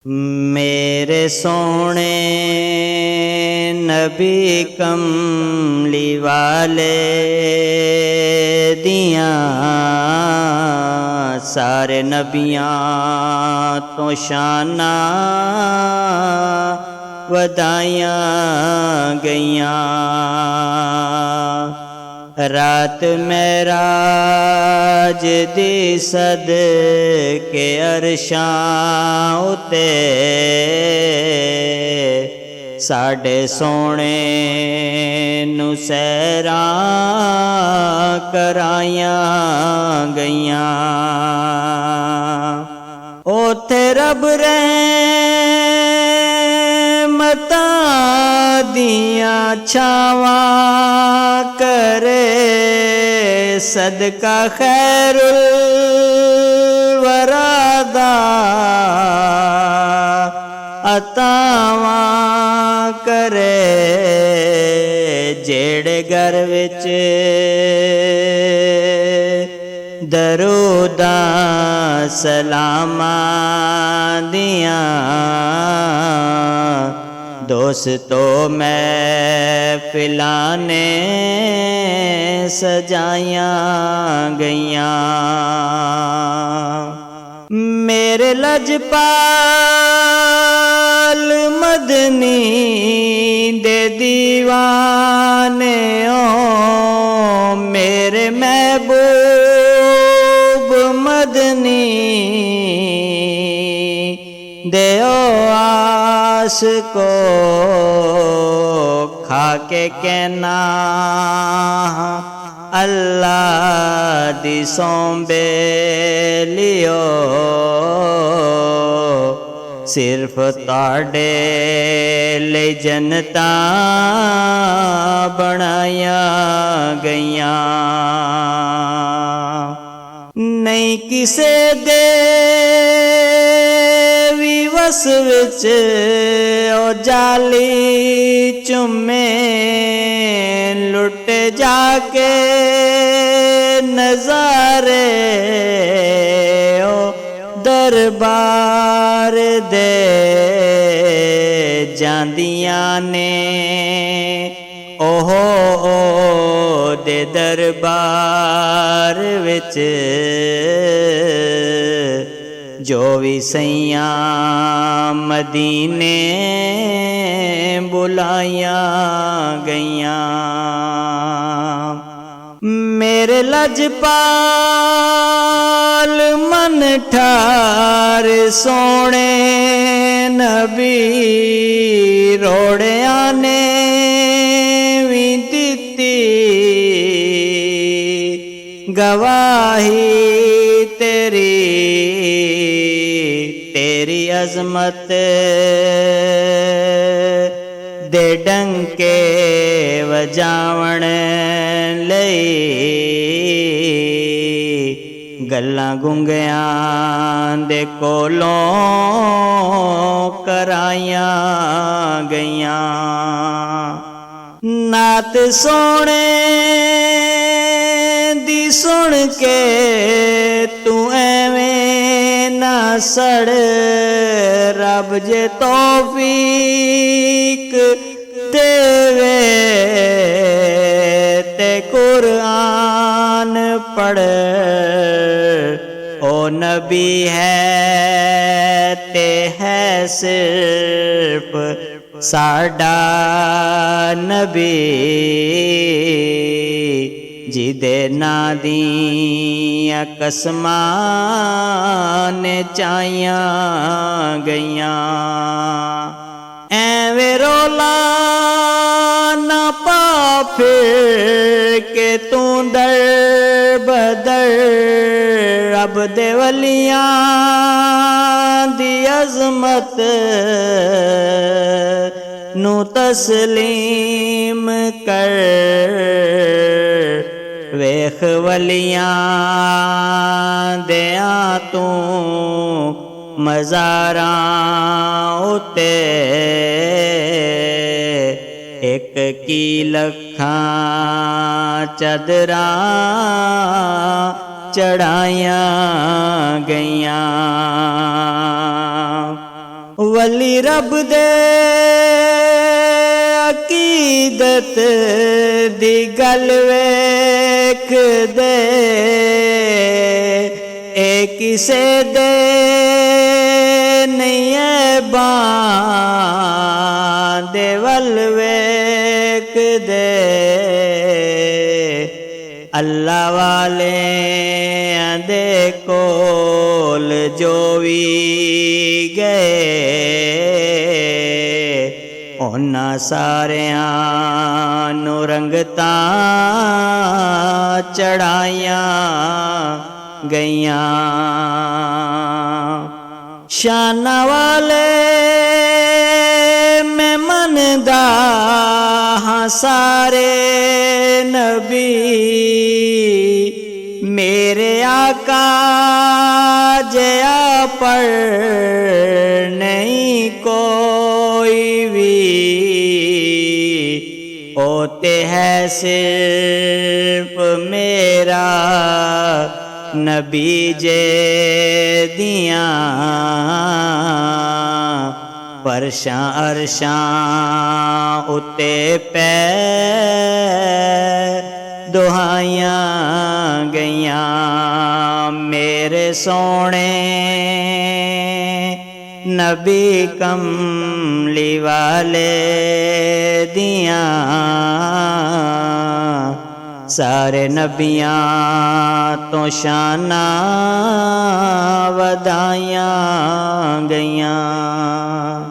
मेरे सोने नबी कमली वाले दियां सारे नबियां तो शाना वधाइयां गईयां। रात महराज दी सदके अरशां उते साडे सोने नू सैरां कराइयां गईयां। ओथे रब रहमतां दियां छावां करे सदका खैरुल वरादा अतावां करे जेड़े घर विच दरूदां सलामां दियां दोस्तों महफिलां ने सजाइयां गईयां। मेरे लजपाल मदनी दे दीवाने ओ मेरे महबूब मदनी देओ आस को खाके कहना अल्लाह दी सौंबे लियो सिर्फ ताड़े ले जन्नतां बनाया गईयां। नहीं किसे दे विवस विच ओ जाली चुमे लुट जाके नजारे ओ दरबार दे जांदियां ने ओहो ओ दे दरबार विच जो भी सैयां मदीने बुलाइयां गईयां। मेरे लजपाल मन ठार सोने नबी रोड़ियां ने भी दित्ती गवाही तेरी तेरी अजमत दे डंके वजावण लई गल्लां गुंगियां दे कोलों कराइयां गईयां। नात सोने दी सुन के तू एवें ना सड़ रब जे तौफीक देवे ते कुरान पढ़ ओ नबी है ते है सिर्फ साडा नबी जिदे नां दियां कसमां ने चाइयां गईयां। एवें रौला ना पा फिर के तू दर बदर रब दे वलियां दी अजमत नू तस्लीम कर वेख वलियां देया तू मज़ारां उते एक की लखां चदरां चढ़ाइयां गईयां। वली रब दे अकीदत दी गल वेख दे ए किसे दे नहीं है बांदे वल वेख दे अल्लाह वाले दे कोल जो भी गए उन्हां सारियां नूं रंगतां चढ़ाइयां गईयां। शाना वाले मैं मनदा हां सारे नबी मेरे आका जया पर नहीं कोई भी होते है सिर्फ मेरा नबी जे दियां फरशां अरशां उत्ते पै दुहाइयां गईयां मेरे सोने नबी कमली वाले दियां सारे नबियां तो शाना वधाइयां गईयां।